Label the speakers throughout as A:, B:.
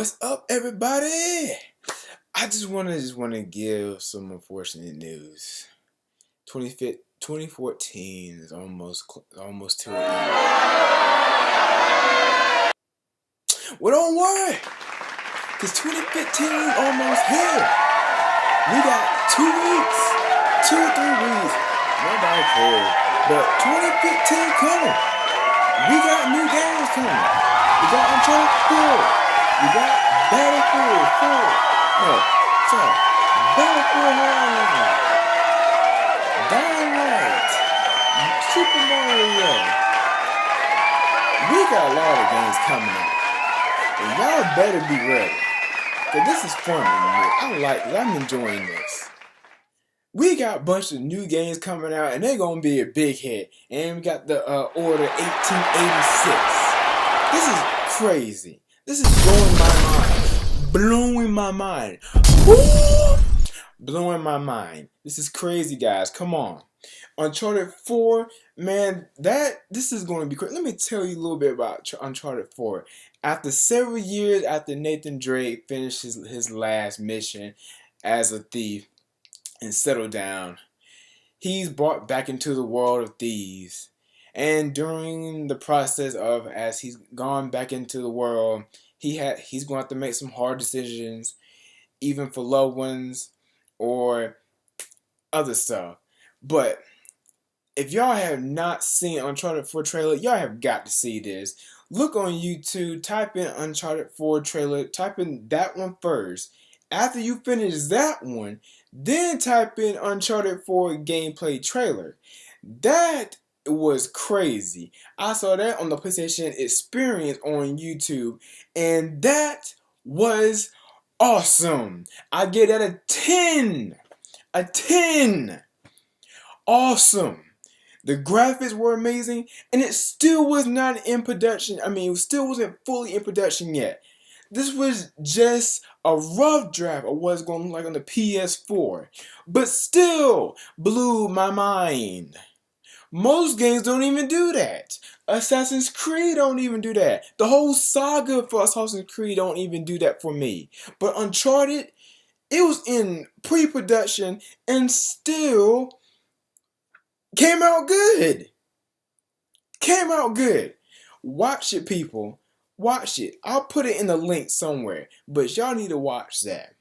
A: What's up, everybody? I just want to give some unfortunate news. 2014 is almost to an end. Well, don't worry, cause 2015 is almost here. We got 2 weeks, 2 or 3 weeks. Nobody cares, but 2015 coming. We got new games coming. We got Uncharted 4. We got Battlefield 4. No, sorry. Battlefield Hardline. Dying Light. Super Mario. We got a lot of games coming out. And y'all better be ready. Cause this is fun to me. I'm enjoying this. We got a bunch of new games coming out, and they're gonna be a big hit. And we got the Order 1886. This is crazy. This is blowing my mind. Woo! Blowing my mind. This is crazy, guys. Come on. Uncharted 4, man, this is going to be crazy. Let me tell you a little bit about Uncharted 4. After several years after Nathan Drake finished his last mission as a thief and settled down, he's brought back into the world of thieves. And during the process of, as he's gone back into the world, he's going to have to make some hard decisions, even for loved ones or other stuff. But if y'all have not seen Uncharted 4 trailer, y'all have got to see this. Look on YouTube, type in Uncharted 4 trailer, type in that one first. After you finish that one, then type in Uncharted 4 gameplay trailer. That was crazy. I saw that on the PlayStation Experience on YouTube, and that was awesome. I give that a 10. A 10. Awesome. The graphics were amazing, and it still was not in production. It still wasn't fully in production yet. This was just a rough draft of what's going to look like on the PS4, but still blew my mind. Most games don't even do that. Assassin's Creed don't even do that. The whole saga for Assassin's Creed don't even do that for me. But Uncharted, it was in pre-production and still came out good. Came out good. Watch it, people. Watch it. I'll put it in the link somewhere. But y'all need to watch that.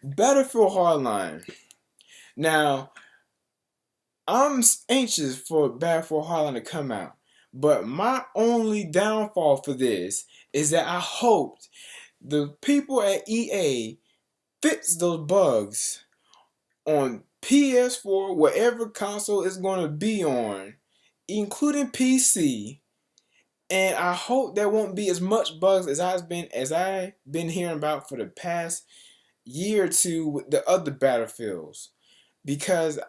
A: Battlefield Hardline. Now, I'm anxious for Battlefield Hardline to come out. But my only downfall for this is that I hoped the people at EA fix those bugs on PS4, whatever console it's going to be on, including PC. And I hope there won't be as much bugs as I've been hearing about for the past year or two with the other Battlefields. Because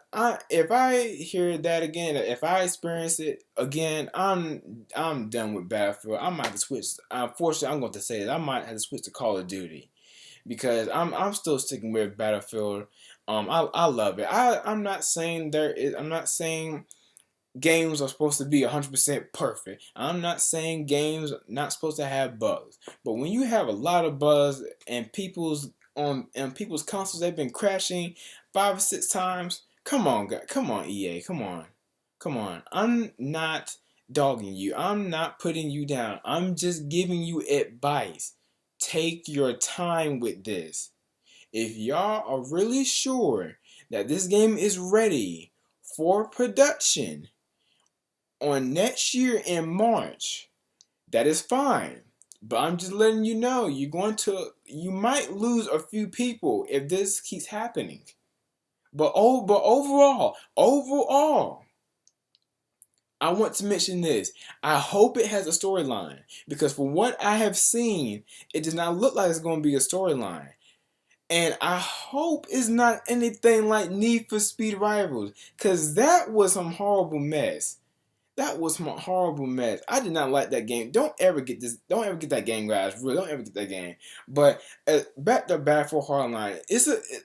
A: if I hear that again, if I experience it again, I'm done with Battlefield. I might have to switch. Unfortunately, I'm going to say that I might have to switch to Call of Duty, because I'm still sticking with Battlefield. I love it. I'm not saying I'm not saying games are supposed to be 100% perfect. I'm not saying games not supposed to have bugs. But when you have a lot of bugs and people's consoles, they've been crashing 5 or 6 times. Come on, guys. Come on, EA. Come on. I'm not dogging you. I'm not putting you down. I'm just giving you advice. Take your time with this. If y'all are really sure that this game is ready for production on next year in March, that is fine. But I'm just letting you know, you might lose a few people if this keeps happening. But overall, I want to mention this. I hope it has a storyline, because from what I have seen, it does not look like it's going to be a storyline. And I hope it's not anything like Need for Speed Rivals, because that was some horrible mess. That was some horrible mess. I did not like that game. Don't ever get that game, guys. Really, don't ever get that game. But back to Battlefield Hardline.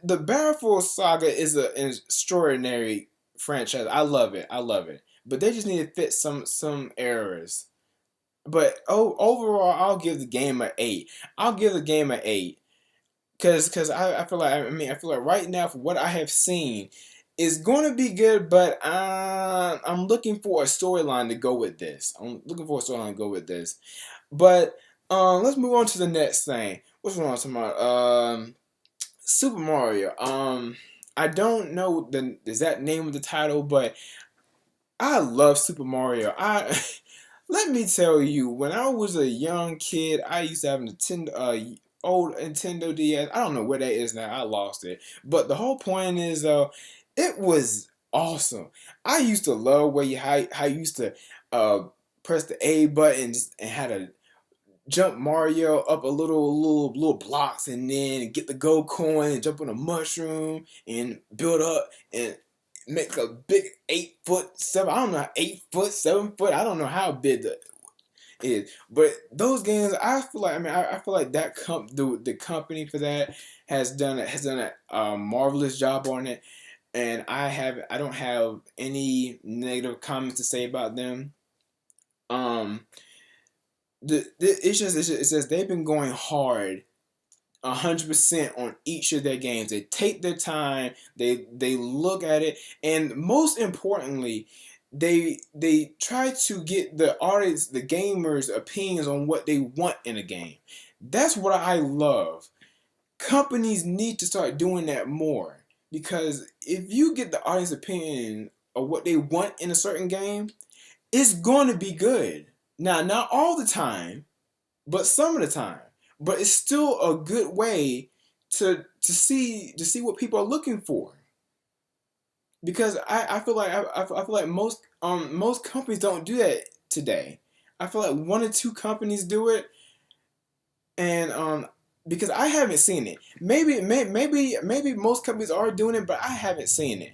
A: The Battlefield saga is an extraordinary franchise. I love it. But they just need to fix some errors. But overall, I'll give the game an 8. I'll give the game an 8. Cause I feel like I feel like right now for what I have seen, it's going to be good, but I'm looking for a storyline to go with this. I'm looking for a storyline to go with this. But let's move on to the next thing. What's wrong with about Super Mario? I don't know the exact name of the title, but I love Super Mario. I let me tell you, when I was a young kid, I used to have a old Nintendo DS. I don't know where that is now. I lost it. But the whole point is, it was awesome. I used to love where how you used to uh, press the A button and had a jump Mario up a little blocks and then get the gold coin and jump on a mushroom and build up and make a big 8 foot 7. I don't know 8 foot 7 foot. I don't know how big the is, but those games I feel like I feel like the company for that has done a marvelous job on it, and I don't have any negative comments to say about them. Um, it's just they've been going hard 100% on each of their games. They take their time. They look at it, and most importantly, they try to get the audience, the gamers' opinions on what they want in a game. That's what I love. Companies need to start doing that more, because if you get the audience opinion of what they want in a certain game, it's going to be good. Now, not all the time, but some of the time. But it's still a good way to see what people are looking for. Because I feel like I feel like most companies don't do that today. I feel like one or two companies do it, and because I haven't seen it. Maybe most companies are doing it, but I haven't seen it.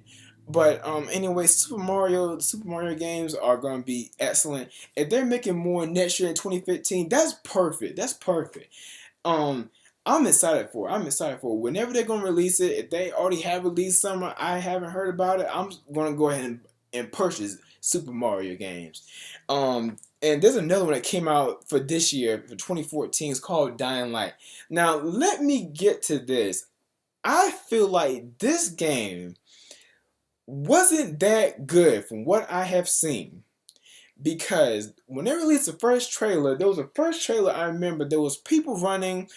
A: But anyway, Super Mario games are going to be excellent. If they're making more next year in 2015, that's perfect. That's perfect. Um, I'm excited for it. I'm excited for it. Whenever they're gonna release it, if they already have released some, I haven't heard about it. I'm gonna go ahead and purchase Super Mario games. And there's another one that came out for this year, for 2014. It's called Dying Light. Now, let me get to this. I feel like this game wasn't that good from what I have seen. Because when they released the first trailer, there was a first trailer I remember. There was people running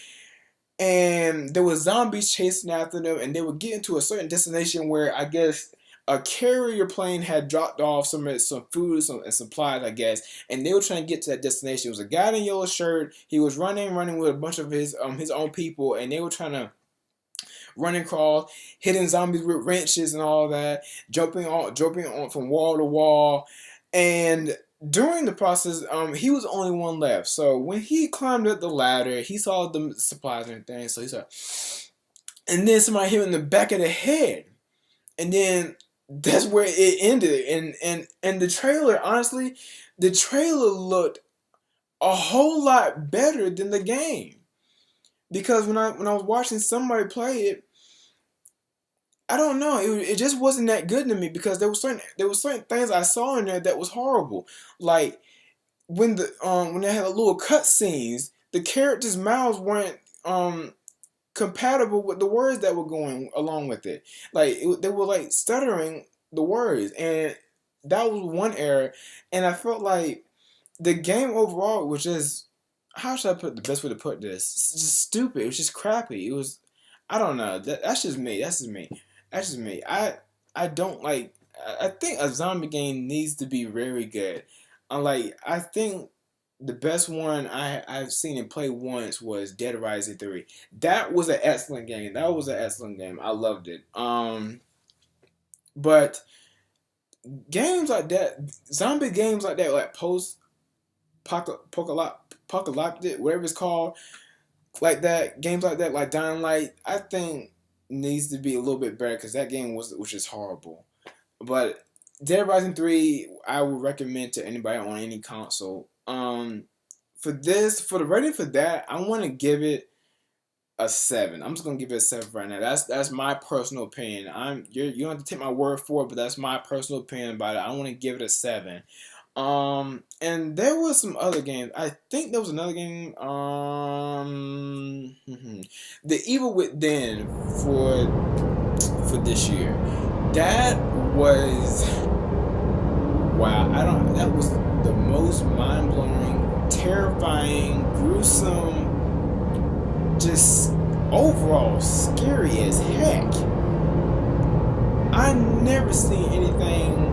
A: and there was zombies chasing after them, and they would get into a certain destination where I guess a carrier plane had dropped off some food and supplies, I guess, and they were trying to get to that destination. It was a guy in a yellow shirt. He was running with a bunch of his own people, and they were trying to run and crawl, hitting zombies with wrenches and all that, jumping on from wall to wall, and during the process, he was the only one left. So when he climbed up the ladder, he saw the supplies and everything. So he said, and then somebody hit him in the back of the head, and then that's where it ended. And the trailer, honestly, the trailer looked a whole lot better than the game, because when I was watching somebody play it, I don't know. It just wasn't that good to me, because there was certain things I saw in there that was horrible. Like when they had a little cut scenes, the characters' mouths weren't compatible with the words that were going along with it. Like they were like stuttering the words, and that was one error. And I felt like the game overall was just, how should I put the best way to put this? It's just stupid. It was just crappy. It was, I don't know. That's just me. That's just me. That's just me. I don't like. I think a zombie game needs to be very good. I think the best one I've seen and play once was Dead Rising 3. That was an excellent game. That was an excellent game. I loved it. But games like that, zombie games like that, like post apocalyptic, whatever it's called, like that, games like that, like Dying Light, I think needs to be a little bit better, because that game was just horrible. But Dead Rising 3, I would recommend to anybody on any console. For the rating for that, I want to give it a 7. I'm just gonna give it a 7 right now. That's my personal opinion. You don't have to take my word for it, but that's my personal opinion about it. I want to give it a 7. And there was some other games. I think there was another game. The Evil Within for this year. That was wow. I don't. That was the most mind blowing, terrifying, gruesome, just overall scary as heck. I never seen anything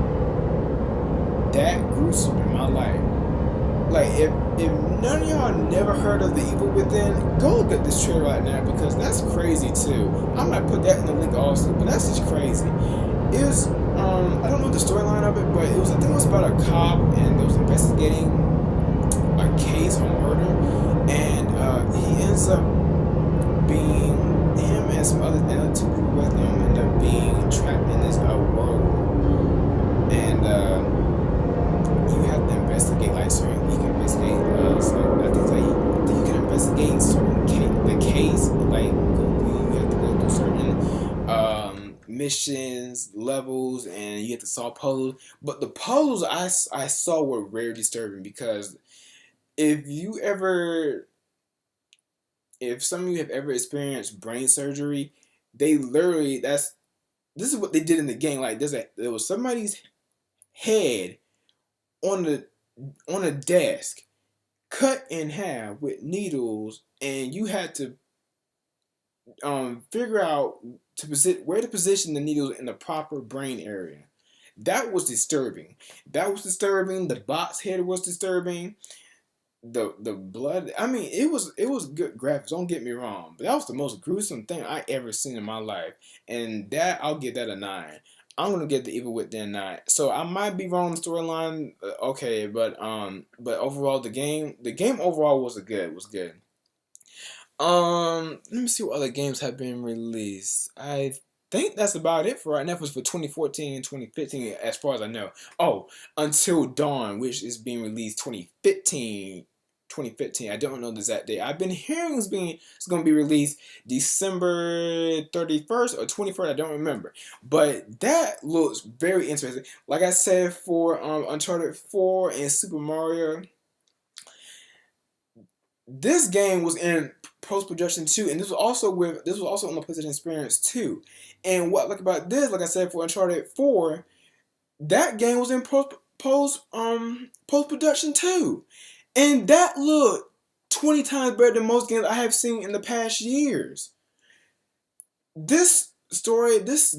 A: that gruesome in my life. Like if none of y'all never heard of The Evil Within, go look at this trailer right now because that's crazy too. I might put that in the link also, but that's just crazy. It was I don't know the storyline of it, but it was I think it was about a cop and it was investigating a case of murder, and he ends up being him and some other two people with him end up being trapped in this world, and you have to investigate like certain. You can investigate. So I think you can investigate certain the case. Like you have to go through certain missions, levels, and you have to solve puzzles. But the puzzles I saw were very disturbing because if you ever, if some of you have ever experienced brain surgery, they literally this is what they did in the game. Like there was somebody's head on the on a desk, cut in half with needles, and you had to figure out where to position the needles in the proper brain area. That was disturbing. That was disturbing. The box head was disturbing. The blood. I mean, it was good graphics. Don't get me wrong, but that was the most gruesome thing I ever seen in my life, and that I'll give that a 9. I'm gonna get The Evil Within 9. So I might be wrong on the storyline. Okay, but overall the game overall was good. Let me see what other games have been released. I think that's about it for right now. For 2014 and 2015, as far as I know. Oh, Until Dawn, which is being released 2015. 2015. I don't know the exact date. I've been hearing it's going to be released December 31st or 21st. I don't remember, but that looks very interesting. Like I said for Uncharted 4 and Super Mario, this game was in post production too, and this was also on the PlayStation Experience too. And what I like about this, like I said for Uncharted 4, that game was in post production too, and that looked 20 times better than most games I have seen in the past years. This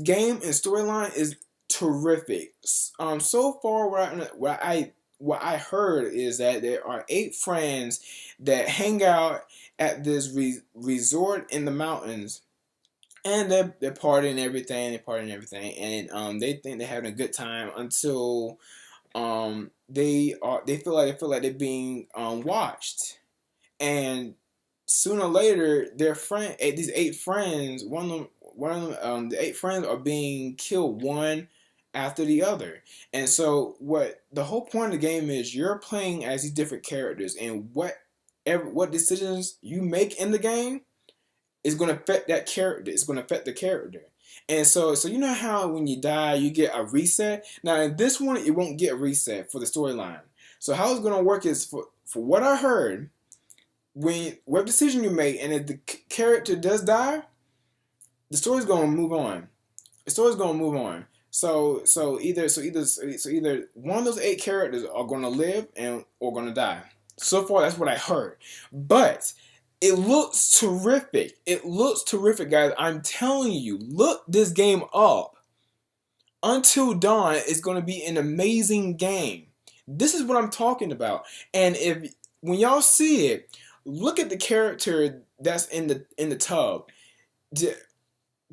A: game and storyline is terrific. So far, what I heard is that there are 8 friends that hang out at this resort in the mountains, and they're partying everything. They're partying everything, and they think they're having a good time until they feel like they're being watched, and sooner or later these 8 friends, the 8 friends are being killed one after the other. And so what the whole point of the game is, you're playing as these different characters, and what decisions you make in the game is going to affect that character. It's going to affect the character. And so you know how when you die you get a reset. Now in this one it won't get a reset for the storyline. So how it's going to work is, for what I heard, what decision you make, and if the character does die, the story's gonna move on. The story's gonna move on. So either one of those 8 characters are gonna live and or gonna die. So far, that's what I heard. But it looks terrific. It looks terrific, guys. I'm telling you, look this game up. Until Dawn is gonna be an amazing game. This is what I'm talking about. And if when y'all see it, look at the character that's in the tub.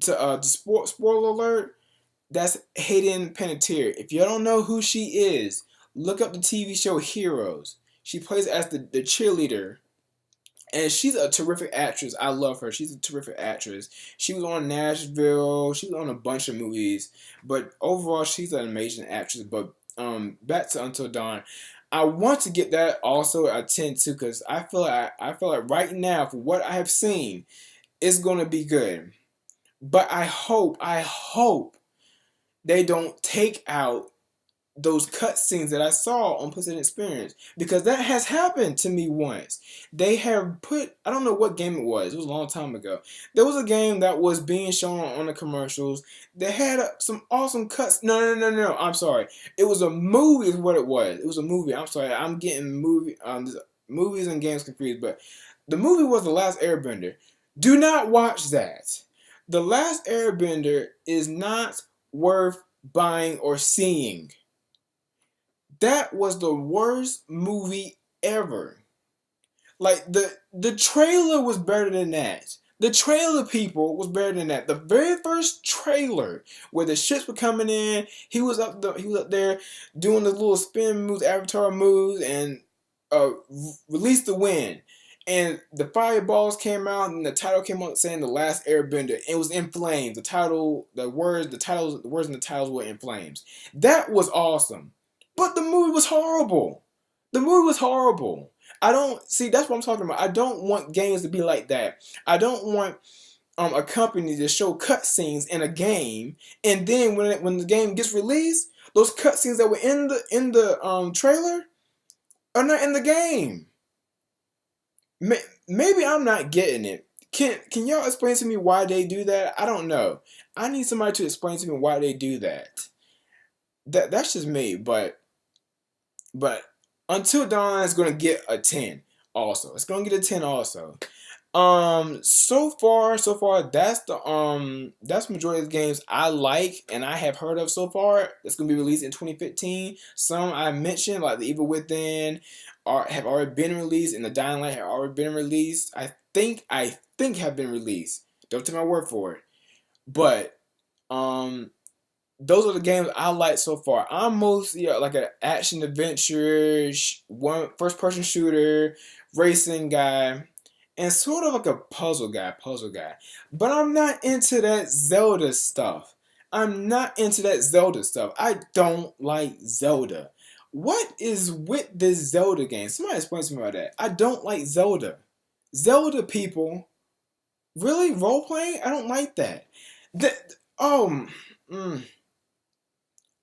A: Spoiler alert, that's Hayden Panettiere. If you don't know who she is, look up the TV show Heroes. She plays as the cheerleader, and she's a terrific actress. I love her. She's a terrific actress. She was on Nashville. She was on a bunch of movies, but overall, she's an amazing actress. But back to Until Dawn. I want to get that also a 10 too, because I feel like right now, for what I have seen, it's gonna be good. But I hope they don't take out those cutscenes that I saw on PlayStation Experience, because that has happened to me once. They have put, I don't know what game it was a long time ago. There was a game that was being shown on the commercials that had some awesome cuts. No, I'm sorry. It was a movie is what it was. It was a movie. I'm sorry. I'm getting movies and games confused, but the movie was The Last Airbender. Do not watch that. The Last Airbender is not worth buying or seeing. That was the worst movie ever. Like the trailer was better than that. The trailer, people, was better than that. The very first trailer where the ships were coming in, he was up there doing the little spin moves, avatar moves, and release the wind. And the fireballs came out, and the title came out saying "The Last Airbender." It was in flames. The words in the titles were in flames. That was awesome, but the movie was horrible. The movie was horrible. I don't see. That's what I'm talking about. I don't want games to be like that. I don't want a company to show cutscenes in a game, and then when the game gets released, those cutscenes that were in the trailer are not in the game. Maybe I'm not getting it. Can y'all explain to me why they do that? I don't know. I need somebody to explain to me why they do that. That's just me, but Until Dawn is gonna get a 10 also. It's gonna get a 10 also. So far, that's the majority of the games I like and I have heard of so far. It's gonna be released in 2015. Some I mentioned, like The Evil Within, have already been released, and The Dying Light have already been released. I think have been released. Don't take my word for it. But those are the games I like so far. I'm mostly like an action adventure, first person shooter, racing guy, and sort of like a puzzle guy. But I'm not into that Zelda stuff. I don't like Zelda. What is with this Zelda game? Somebody explain to me about that. I don't like Zelda. Zelda, people. Really? Role playing? I don't like that. Oh,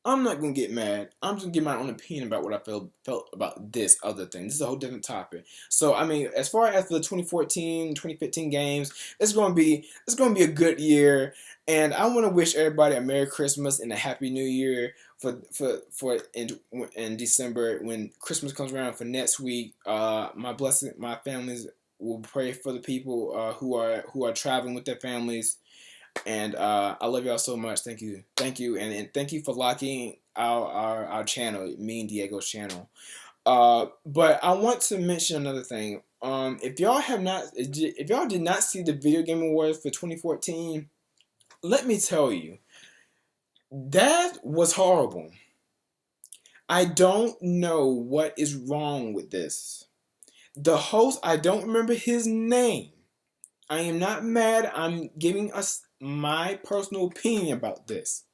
A: I'm not gonna get mad. I'm just gonna give my own opinion about what I felt about this other thing. This is a whole different topic. So I mean, as far as the 2014, 2015 games, it's gonna be a good year, and I want to wish everybody a Merry Christmas and a Happy New Year for in December when Christmas comes around for next week. My families will pray for the people who are traveling with their families. And I love y'all so much. Thank you, and thank you for locking our channel, me and Diego's channel. But I want to mention another thing. If y'all did not see the Video Game Awards for 2014, let me tell you, that was horrible. I don't know what is wrong with this. The host, I don't remember his name. I am not mad. I'm giving us my personal opinion about this.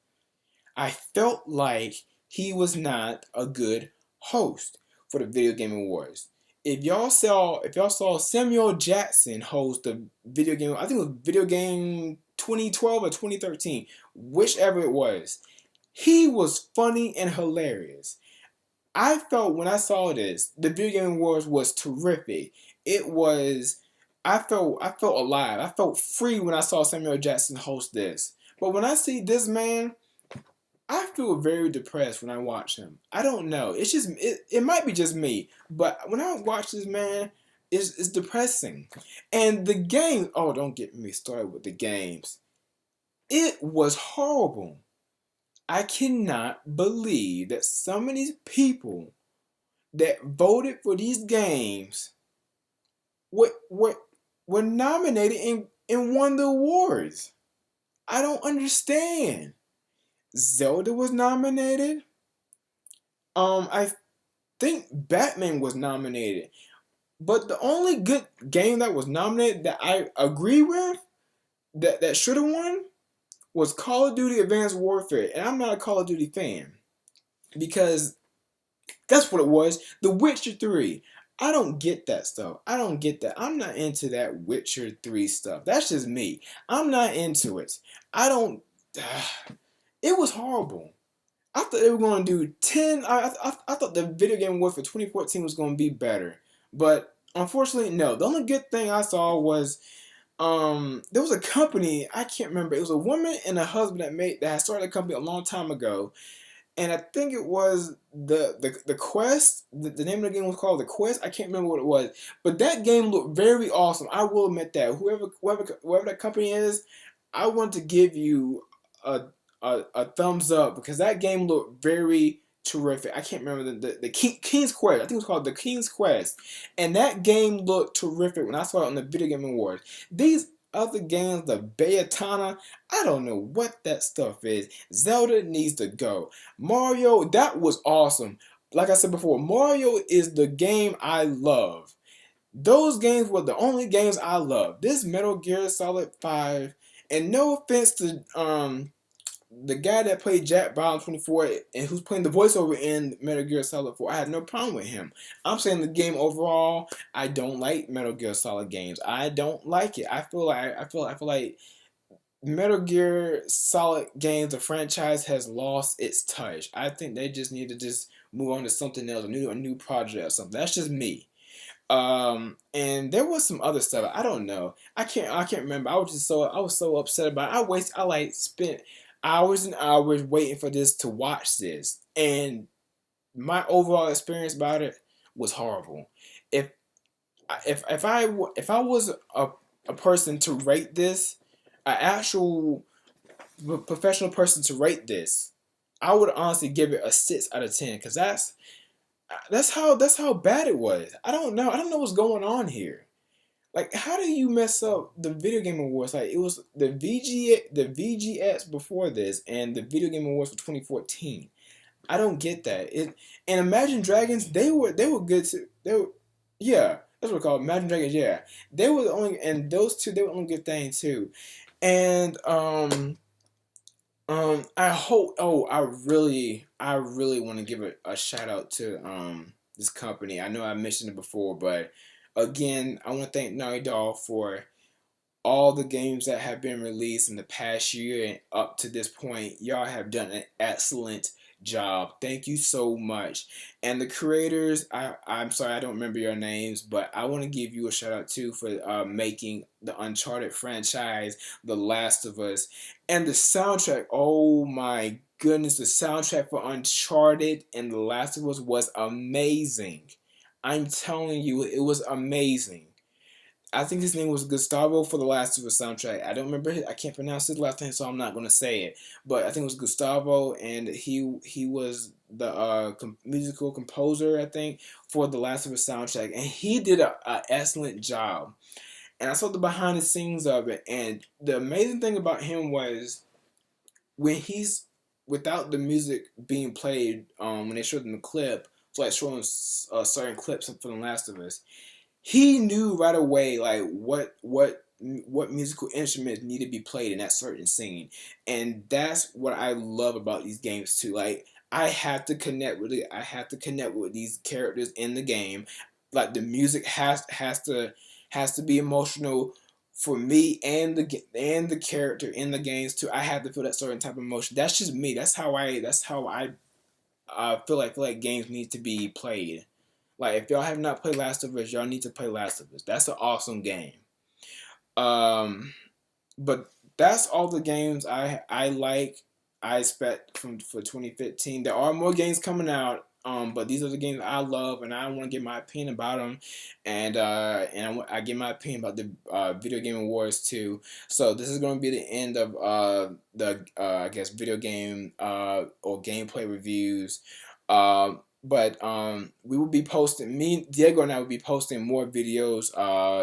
A: I felt like he was not a good host for the Video Game Awards. If y'all saw Samuel Jackson host the video game, I think it was Video Game 2012 or 2013, whichever it was, he was funny and hilarious. I felt when I saw this, the Video Game Awards was terrific. I felt alive. I felt free when I saw Samuel Jackson host this. But when I see this man, I feel very depressed when I watch him. I don't know. It's just it might be just me, but when I watch this man, it's depressing. And the game, oh, don't get me started with the games. It was horrible. I cannot believe that some of these people that voted for these games were nominated and won the awards. I don't understand. Zelda was nominated. I think Batman was nominated. But the only good game that was nominated that I agree with, that should have won, was Call of Duty Advanced Warfare. And I'm not a Call of Duty fan. Because that's what it was. The Witcher 3. I don't get that stuff. I don't get that. I'm not into that Witcher 3 stuff. That's just me. I'm not into it. I don't... It was horrible. I thought they were going to do 10. I thought the video game award for 2014 was going to be better, but unfortunately, no. The only good thing I saw was there was a company, I can't remember. It was a woman and a husband that had started a company a long time ago, and I think it was the Quest. The name of the game was called the Quest. I can't remember what it was, but that game looked very awesome. I will admit that. Whoever that company is, I want to give you a a thumbs up because that game looked very terrific. I can't remember the King's Quest. I think it was called the King's Quest, and that game looked terrific when I saw it on the Video Game Awards. These other games, the Bayatana, I don't know what that stuff is. Zelda needs to go. Mario, that was awesome. Like I said before, Mario is the game I love. Those games were the only games I love. This Metal Gear Solid 5, and no offense to the guy that played Jack Brown 24 and who's playing the voiceover in Metal Gear Solid 4, I had no problem with him. I'm saying the game overall, I don't like Metal Gear Solid games. I don't like it. I feel like Metal Gear Solid games, the franchise has lost its touch. I think they just need to just move on to something else, a new project or something. That's just me. And there was some other stuff. I don't know. I can't remember. I was so upset about it. I like spent hours and hours waiting for this to watch this. And my overall experience about it was horrible. If if I was a person to rate this, an actual professional person to rate this, I would honestly give it a 6 out of 10 because that's how bad it was. I don't know. I don't know what's going on here. Like, how do you mess up the video game awards? Like, it was the VGX before this, and the video game awards for 2014. I don't get that. And Imagine Dragons, they were good too. Yeah, that's what it's called, Imagine Dragons. Yeah, they were the only, and those two they were the only good thing too. And I hope. Oh, I really want to give a shout out to this company. I know I mentioned it before, but again, I want to thank Naughty Dog for all the games that have been released in the past year and up to this point. Y'all have done an excellent job. Thank you so much. And the creators, I'm sorry I don't remember your names, but I want to give you a shout out too for making the Uncharted franchise, The Last of Us, and the soundtrack. Oh my goodness, the soundtrack for Uncharted and The Last of Us was amazing. I'm telling you, it was amazing. I think his name was Gustavo for the Last of Us soundtrack. I don't remember. I can't pronounce his last name, so I'm not gonna say it. But I think it was Gustavo, and he was the musical composer, I think, for the Last of Us soundtrack, and he did a excellent job. And I saw the behind the scenes of it, and the amazing thing about him was when he's without the music being played, when they showed him the clip, so like showing certain clips from The Last of Us, he knew right away like what musical instruments need to be played in that certain scene, and that's what I love about these games too. Like I have to connect with it. I have to connect with these characters in the game. Like the music has to be emotional for me and the character in the games too. I have to feel that certain type of emotion. That's just me. That's how I feel like games need to be played. Like if y'all have not played Last of Us, y'all need to play Last of Us. That's an awesome game. Um, but that's all the games I like. I expect for 2015. There are more games coming out. But these are the games I love, and I want to get my opinion about them, and I get my opinion about the video game awards too. So this is going to be the end of the I guess video game or gameplay reviews. But we will be posting. Me, Diego, and I will be posting more videos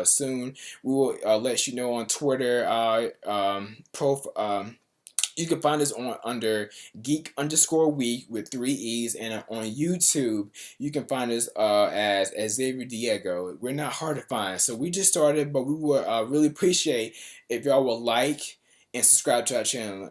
A: soon. We will let you know on Twitter. You can find us on under Geek_Week with 3 E's, and on YouTube you can find us as Xavier Diego. We're not hard to find, so we just started, but we would really appreciate if y'all will like and subscribe to our channel.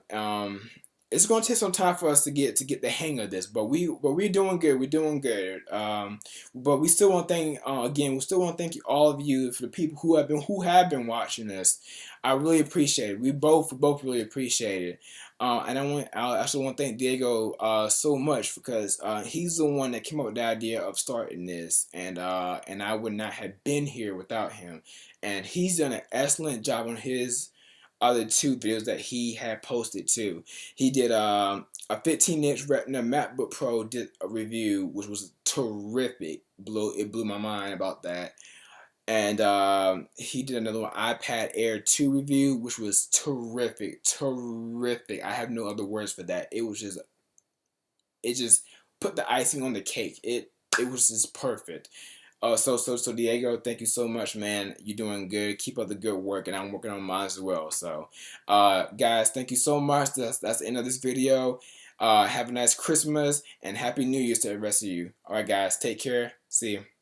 A: it's gonna take some time for us to get the hang of this, but we're doing good. We're doing good. But we still want to thank again. We still want to thank you, all of you, for the people who have been watching this. I really appreciate it. We both really appreciate it. And I also want to thank Diego so much, because he's the one that came up with the idea of starting this, and I would not have been here without him. And he's done an excellent job on his other two videos that he had posted too. He did a 15-inch Retina MacBook Pro did a review, which was terrific. It blew my mind about that. And he did another one, iPad Air 2 review, which was terrific, terrific. I have no other words for that. It just put the icing on the cake. It was just perfect. So Diego, thank you so much, man. You're doing good. Keep up the good work, and I'm working on mine as well. So, guys, thank you so much. That's the end of this video. Have a nice Christmas and Happy New Year's to the rest of you. All right, guys, take care. See you.